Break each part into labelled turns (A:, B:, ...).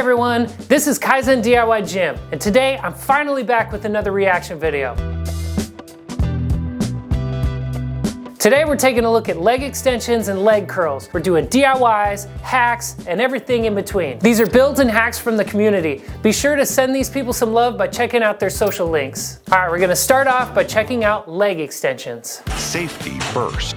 A: everyone, this is Kaizen DIY Gym, and today I'm finally back with another reaction video. Today we're taking a look at leg extensions and leg curls. We're doing DIYs, hacks, and everything in between. These are builds and hacks from the community. Be sure to send these people some love by checking out their social links. All right, we're gonna start off by checking out leg extensions.
B: Safety first.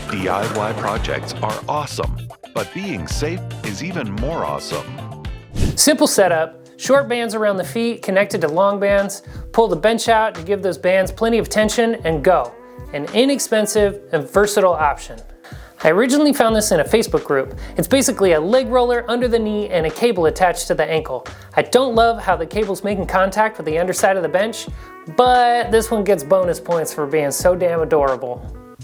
B: DIY projects are awesome, but being safe is even more awesome.
A: Simple setup. Short bands around the feet connected to long bands. Pull the bench out to give those bands plenty of tension and go. An inexpensive and versatile option. I originally found this in a Facebook group. It's basically a leg roller under the knee and a cable attached to the ankle. I don't love how the cable's making contact with the underside of the bench, but this one gets bonus points for being so damn adorable.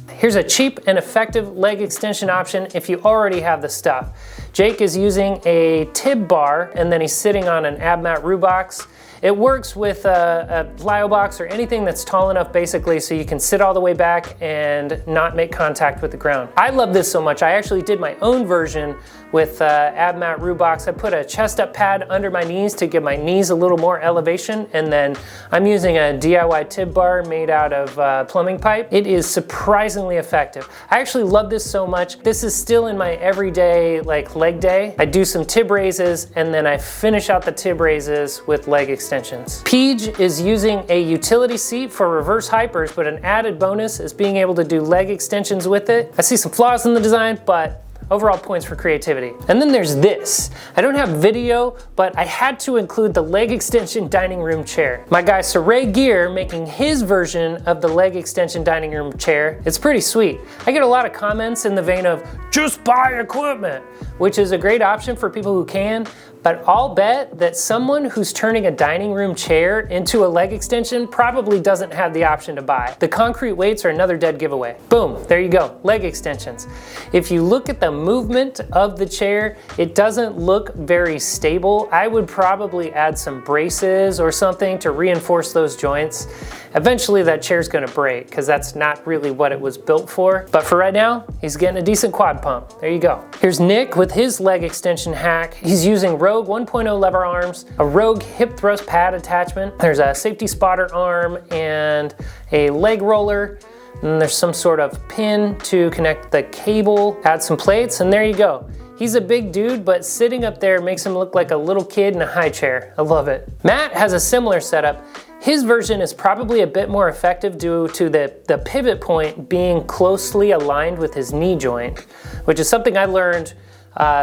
A: Here's a cheap and effective leg extension option if you already have the stuff. Jake is using a tib bar and then he's sitting on an Abmat Roo box. It works with a plyo box or anything that's tall enough basically so you can sit all the way back and not make contact with the ground. I love this so much, I actually did my own version with Abmat Roo box. I put a chest up pad under my knees to give my knees a little more elevation, and then I'm using a DIY tib bar made out of plumbing pipe. It is surprisingly effective. I actually love this so much. This is still in my everyday leg day. I do some tib raises and then I finish out the tib raises with leg extensions. Peach is using a utility seat for reverse hypers, but an added bonus is being able to do leg extensions with it. I see some flaws in the design, but overall points for creativity. And then there's this. I don't have video, but I had to include the leg extension dining room chair. My guy Saray Gear making his version of the leg extension dining room chair. It's pretty sweet. I get a lot of comments in the vein of, just buy equipment, which is a great option for people who can, but I'll bet that someone who's turning a dining room chair into a leg extension probably doesn't have the option to buy. The concrete weights are another dead giveaway. Boom, there you go, leg extensions. If you look at the movement of the chair, it doesn't look very stable. I would probably add some braces or something to reinforce those joints. Eventually that chair's gonna break because that's not really what it was built for. But for right now, he's getting a decent quad pump. There you go. Here's Nick with his leg extension hack. He's using Rogue 1.0 lever arms, a Rogue hip thrust pad attachment. There's a safety spotter arm and a leg roller. And there's some sort of pin to connect the cable. Add some plates and there you go. He's a big dude, but sitting up there makes him look like a little kid in a high chair. I love it. Matt has a similar setup. His version is probably a bit more effective due to the pivot point being closely aligned with his knee joint, which is something I learned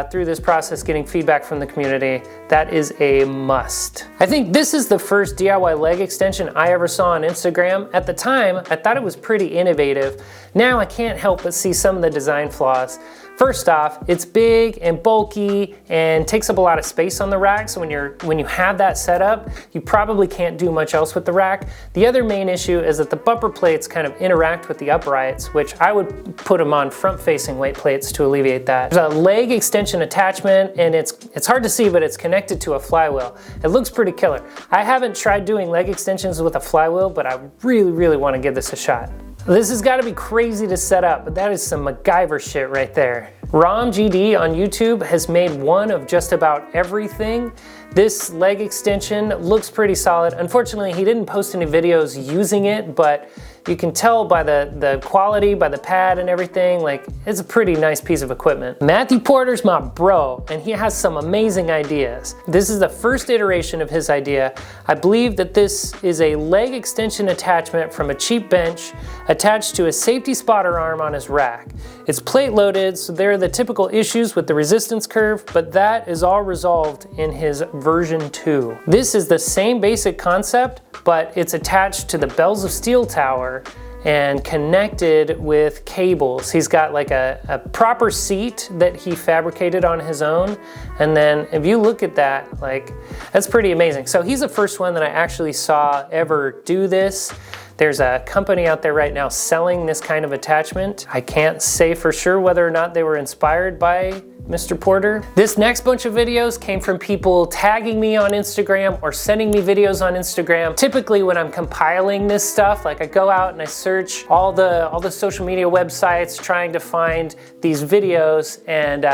A: through this process getting feedback from the community. That is a must. I think this is the first DIY leg extension I ever saw on Instagram. At the time, I thought it was pretty innovative. Now I can't help but see some of the design flaws. First off, it's big and bulky and takes up a lot of space on the rack, so when you have that set up, you probably can't do much else with the rack. The other main issue is that the bumper plates kind of interact with the uprights, which I would put them on front-facing weight plates to alleviate that. There's a leg extension attachment, and it's hard to see, but it's connected to a flywheel. It looks pretty killer. I haven't tried doing leg extensions with a flywheel, but I really, really want to give this a shot. This has got to be crazy to set up, but that is some MacGyver shit right there. RomGD on YouTube has made one of just about everything. This leg extension looks pretty solid. Unfortunately, he didn't post any videos using it, but you can tell by the quality, by the pad and everything, like it's a pretty nice piece of equipment. Matthew Porter's my bro, and he has some amazing ideas. This is the first iteration of his idea. I believe that this is a leg extension attachment from a cheap bench attached to a safety spotter arm on his rack. It's plate loaded, so there are the typical issues with the resistance curve, but that is all resolved in his version 2. This is the same basic concept, but it's attached to the Bells of Steel tower and connected with cables. He's got like a proper seat that he fabricated on his own. And then if you look at that, like, that's pretty amazing. So he's the first one that I actually saw ever do this. There's a company out there right now selling this kind of attachment. I can't say for sure whether or not they were inspired by Mr. Porter. This next bunch of videos came from people tagging me on Instagram or sending me videos on Instagram. Typically when I'm compiling this stuff, like I go out and I search all the social media websites trying to find these videos, and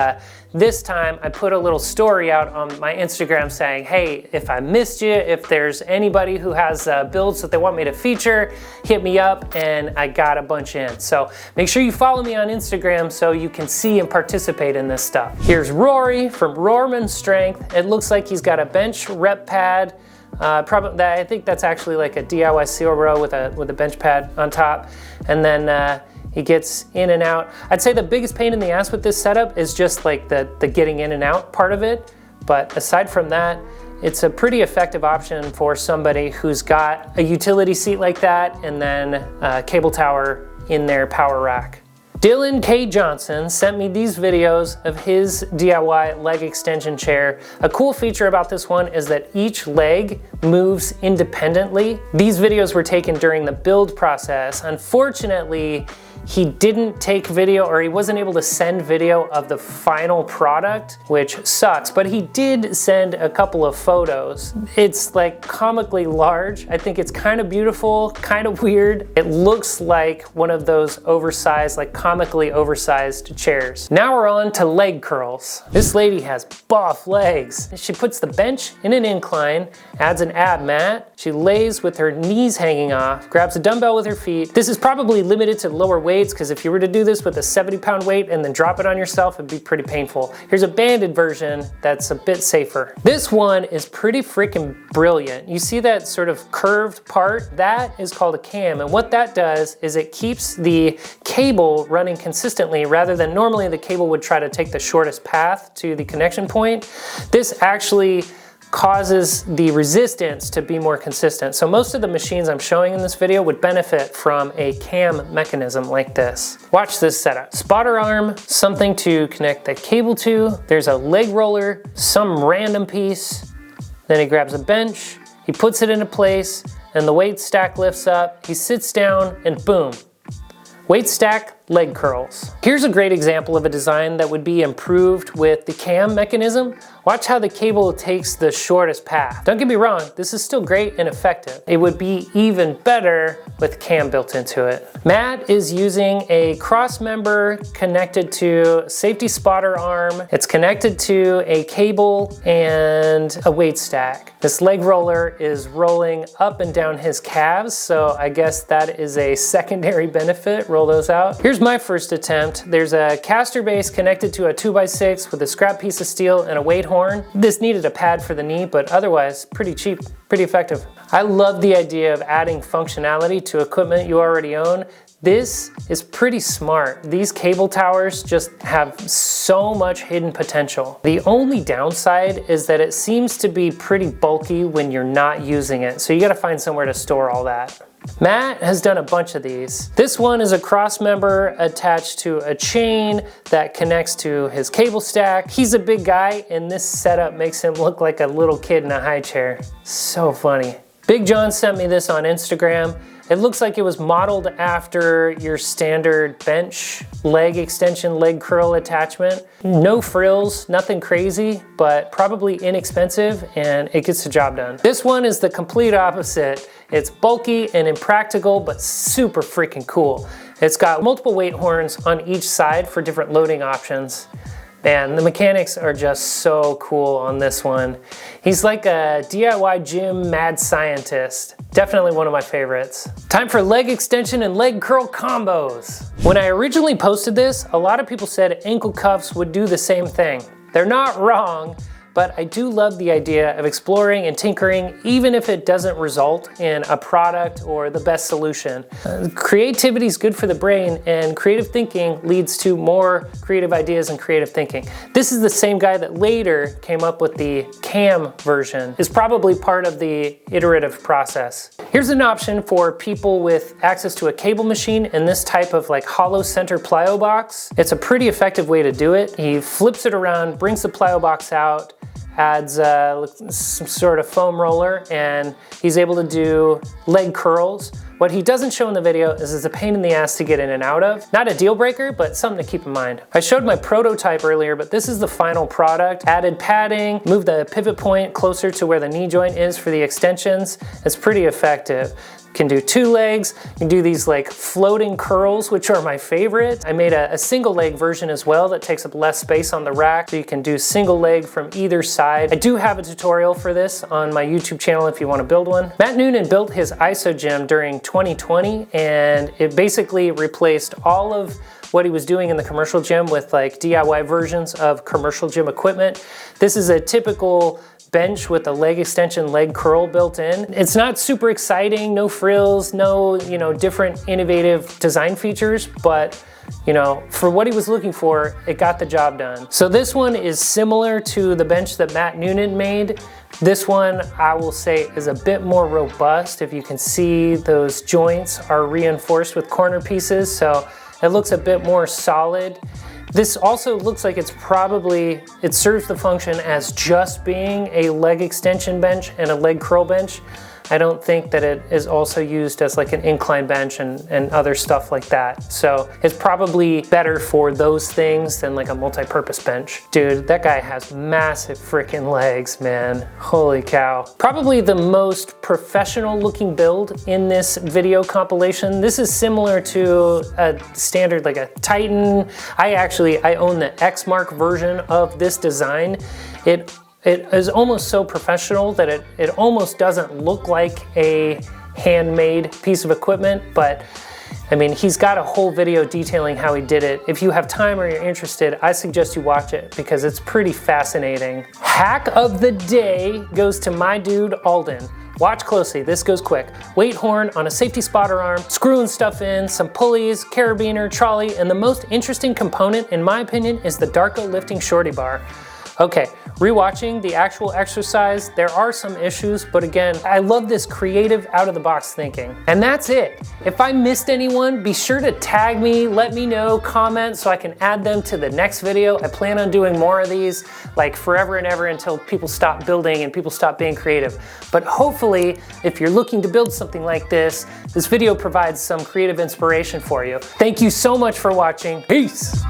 A: this time I put a little story out on my Instagram saying, hey, if I missed you, if there's anybody who has builds that they want me to feature, hit me up, and I got a bunch in. So make sure you follow me on Instagram so you can see and participate in this stuff. Here's Rory from Rohrman Strength. It looks like he's got a bench rep pad. I think that's actually like a DIY seal row with a bench pad on top. And then he gets in and out. I'd say the biggest pain in the ass with this setup is just like the getting in and out part of it. But aside from that, it's a pretty effective option for somebody who's got a utility seat like that and then a cable tower in their power rack. Dylan K. Johnson sent me these videos of his DIY leg extension chair. A cool feature about this one is that each leg moves independently. These videos were taken during the build process. Unfortunately, he didn't take video, or he wasn't able to send video of the final product, which sucks, but he did send a couple of photos. It's like comically large. I think it's kind of beautiful, kind of weird. It looks like one of those oversized, like comically oversized chairs. Now we're on to leg curls. This lady has buff legs. She puts the bench in an incline, adds an ab mat. She lays with her knees hanging off, grabs a dumbbell with her feet. This is probably limited to lower weights, because if you were to do this with a 70-pound weight and then drop it on yourself, it'd be pretty painful. Here's a banded version that's a bit safer. This one is pretty freaking brilliant. You see that sort of curved part? That is called a cam, and what that does is it keeps the cable running consistently rather than normally the cable would try to take the shortest path to the connection point. This actually causes the resistance to be more consistent. So most of the machines I'm showing in this video would benefit from a cam mechanism like this. Watch this setup. Spotter arm, something to connect the cable to. There's a leg roller, some random piece. Then he grabs a bench, he puts it into place, and the weight stack lifts up. He sits down and boom. Weight stack, leg curls. Here's a great example of a design that would be improved with the cam mechanism. Watch how the cable takes the shortest path. Don't get me wrong, this is still great and effective. It would be even better with cam built into it. Matt is using a cross member connected to a safety spotter arm. It's connected to a cable and a weight stack. This leg roller is rolling up and down his calves, so I guess that is a secondary benefit. Roll those out. Here's my first attempt. There's a caster base connected to a 2x6 with a scrap piece of steel and a weight horn. This needed a pad for the knee, but otherwise pretty cheap, pretty effective. I love the idea of adding functionality to equipment you already own. This is pretty smart. These cable towers just have so much hidden potential. The only downside is that it seems to be pretty bulky when you're not using it, so you gotta find somewhere to store all that. Matt has done a bunch of these. This one is a cross member attached to a chain that connects to his cable stack. He's a big guy, and this setup makes him look like a little kid in a high chair. So funny. Big John sent me this on Instagram. It looks like it was modeled after your standard bench leg extension, leg curl attachment. No frills, nothing crazy, but probably inexpensive, and it gets the job done. This one is the complete opposite. It's bulky and impractical, but super freaking cool. It's got multiple weight horns on each side for different loading options. Man, the mechanics are just so cool on this one. He's like a DIY gym mad scientist. Definitely one of my favorites. Time for leg extension and leg curl combos. When I originally posted this, a lot of people said ankle cuffs would do the same thing. They're not wrong, but I do love the idea of exploring and tinkering, even if it doesn't result in a product or the best solution. Creativity is good for the brain, and creative thinking leads to more creative ideas and creative thinking. This is the same guy that later came up with the cam version. It's probably part of the iterative process. Here's an option for people with access to a cable machine and this type of like hollow center plyo box. It's a pretty effective way to do it. He flips it around, brings the plyo box out, adds some sort of foam roller, and he's able to do leg curls What he doesn't show in the video is it's a pain in the ass to get in and out of. Not a deal breaker, but something to keep in mind. I showed my prototype earlier, but this is the final product. Added padding, moved the pivot point closer to where the knee joint is for the extensions. It's pretty effective. Can do 2 legs, you can do these like floating curls, which are my favorite. I made a single leg version as well that takes up less space on the rack, so you can do single leg from either side. I do have a tutorial for this on my YouTube channel if you want to build one. Matt Noonan built his ISO gym during 2020, and it basically replaced all of what he was doing in the commercial gym with like DIY versions of commercial gym equipment. This is a typical bench with a leg extension, leg curl built in. It's not super exciting, no frills, no, different innovative design features, but for what he was looking for, it got the job done. So this one is similar to the bench that Matt Noonan made. This one, I will say, is a bit more robust. If you can see, those joints are reinforced with corner pieces, so it looks a bit more solid. This also looks like it serves the function as just being a leg extension bench and a leg curl bench. I don't think that it is also used as like an incline bench and other stuff like that. So it's probably better for those things than like a multi-purpose bench. Dude, that guy has massive freaking legs, man. Holy cow. Probably the most professional looking build in this video compilation. This is similar to a standard like a Titan. I own the X Mark version of this design. It is almost so professional that it almost doesn't look like a handmade piece of equipment, but I mean, he's got a whole video detailing how he did it. If you have time or you're interested, I suggest you watch it because it's pretty fascinating. Hack of the day goes to my dude, Alden. Watch closely, this goes quick. Weight horn on a safety spotter arm, screwing stuff in, some pulleys, carabiner, trolley, and the most interesting component, in my opinion, is the Darko lifting shorty bar. Okay, rewatching the actual exercise, there are some issues, but again, I love this creative out-of-the-box thinking. And that's it. If I missed anyone, be sure to tag me, let me know, comment so I can add them to the next video. I plan on doing more of these like forever and ever until people stop building and people stop being creative. But hopefully, if you're looking to build something like this video provides some creative inspiration for you. Thank you so much for watching. Peace.